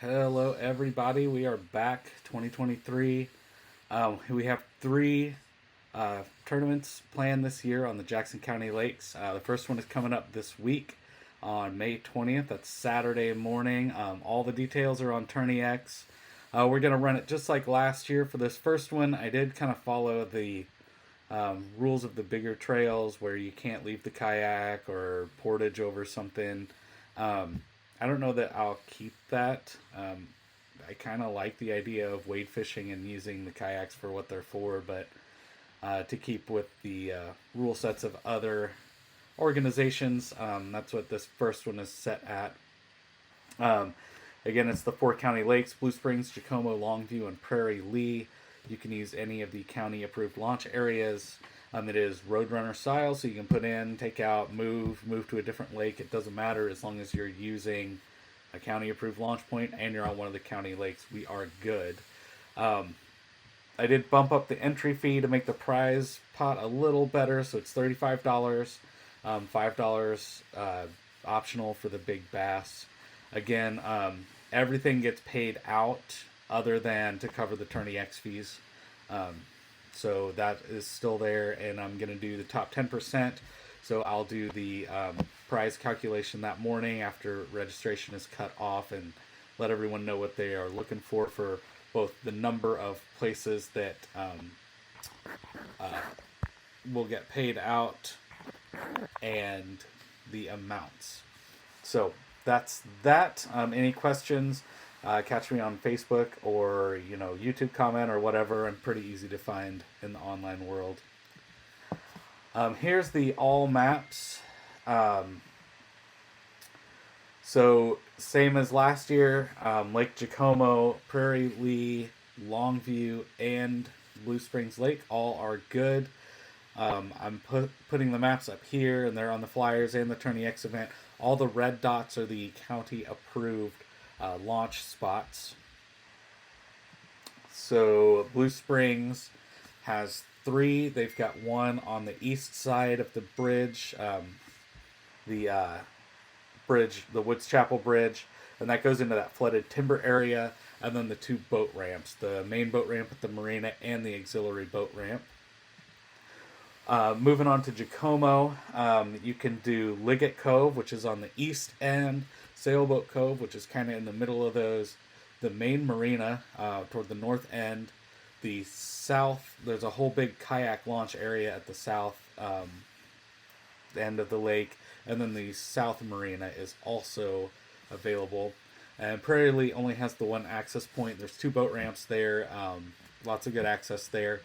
Hello, everybody. We are back 2023. We have three tournaments planned this year on the Jackson County Lakes. The first one is coming up this week on May 20th. That's Saturday morning. All the details are on Tourney X. We're going to run it just like last year. For this first one, I did kind of follow the rules of the bigger trails where you can't leave the kayak or portage over something. I don't know that I'll keep that. I kind of like the idea of wade fishing and using the kayaks for what they're for, but to keep with the rule sets of other organizations, that's what this first one is set at. Um, Again, it's the four county lakes: Blue Springs, Jacomo, Longview, and Prairie Lee. You can use any of the county approved launch areas. It is Roadrunner style, so you can put in, take out, move to a different lake. It doesn't matter as long as you're using a county approved launch point and you're on one of the county lakes. We are good. Um, I did bump up the entry fee to make the prize pot a little better, so it's $35, $5 optional for the big bass. Again, everything gets paid out other than to cover the Tourney X fees. So that is still there, and I'm going to do the top 10%. So I'll do the prize calculation that morning after registration is cut off and let everyone know what they are looking for both the number of places that will get paid out and the amounts. So that's that. Any questions? Catch me on Facebook or YouTube comment or whatever. I'm pretty easy to find in the online world. Here's the all maps. So same as last year, Lake Jacomo, Prairie Lee, Longview, and Blue Springs Lake all are good. I'm putting the maps up here, and they're on the flyers and the Tourney X event. All the red dots are the county approved launch spots. So Blue Springs has three. They've got one on the east side of the bridge, the bridge, the Woods Chapel Bridge, and that goes into that flooded timber area. And then the two boat ramps, the main boat ramp at the marina and the auxiliary boat ramp. Moving on to Jacomo, you can do Liggett Cove, which is on the east end, Sailboat Cove, which is kind of in the middle of those, the main marina toward the north end, the south. There's a whole big kayak launch area at the south end of the lake, and then the south marina is also available. And Prairie Lee only has the one access point. There's two boat ramps there, lots of good access there.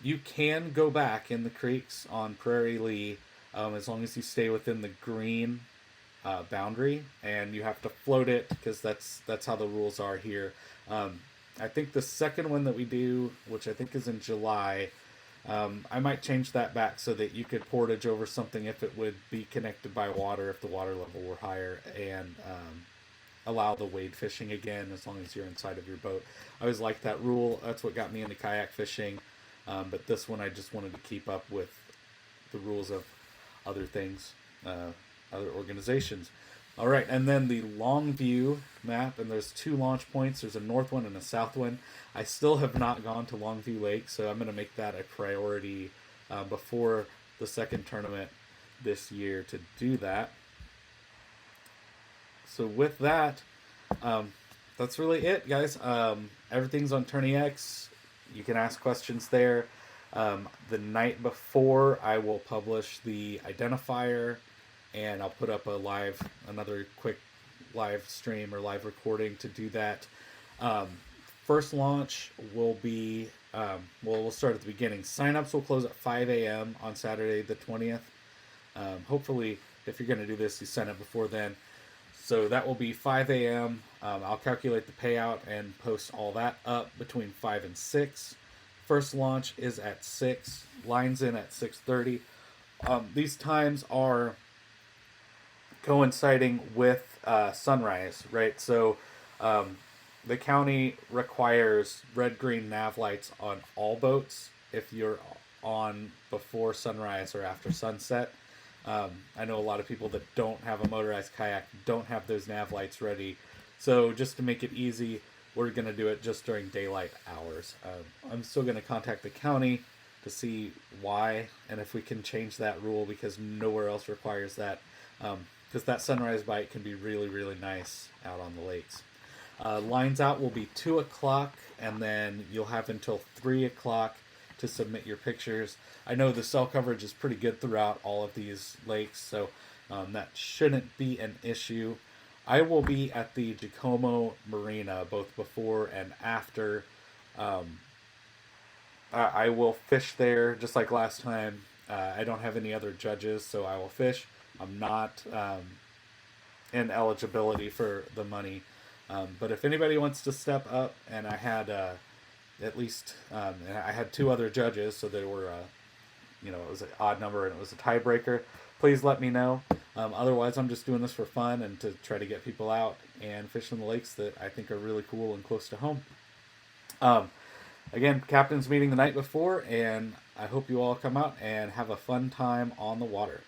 You can go back in the creeks on Prairie Lee as long as you stay within the green boundary, and you have to float it because that's how the rules are here. I think the second one that we do, which I think is in July, I might change that back so that you could portage over something if it would be connected by water, if the water level were higher, and allow the wade fishing again as long as you're inside of your boat. I always liked that rule. That's what got me into kayak fishing. But this one I just wanted to keep up with the rules of other things, other organizations. All right, and then the Longview map, and there's two launch points. There's a north one and a south one. I still have not gone to Longview Lake, so I'm going to make that a priority before the second tournament this year to do that. So with that, that's really it, guys. Everything's on Tourney X. You can ask questions there. The night before, I will publish the identifier, and I'll put up another quick live stream or live recording to do that. First launch will be, we'll start at the beginning. Sign-ups will close at 5 a.m. on Saturday the 20th. Hopefully, if you're going to do this, you sign up before then. So that will be 5 a.m. I'll calculate the payout and post all that up between 5 and 6. First launch is at 6. Lines in at 6:30. These times are coinciding with sunrise, right? So the county requires red-green nav lights on all boats if you're on before sunrise or after sunset. I know a lot of people that don't have a motorized kayak don't have those nav lights ready, So just to make it easy, we're going to do it just during daylight hours. I'm still going to contact the county to see why and if we can change that rule, because nowhere else requires that. Because that sunrise bite can be really, really nice out on the lakes. Lines out will be 2 o'clock, and then you'll have until 3 o'clock to submit your pictures. I know the cell coverage is pretty good throughout all of these lakes, so that shouldn't be an issue. I will be at the Giacomo Marina both before and after. I will fish there just like last time. I don't have any other judges, so I will fish. I'm not in eligibility for the money. But if anybody wants to step up, and I had at least and I had 2 other judges, so there were it was an odd number and it was a tiebreaker. Please let me know. Otherwise, I'm just doing this for fun and to try to get people out and fish in the lakes that I think are really cool and close to home. Again, captain's meeting the night before, and I hope you all come out and have a fun time on the water.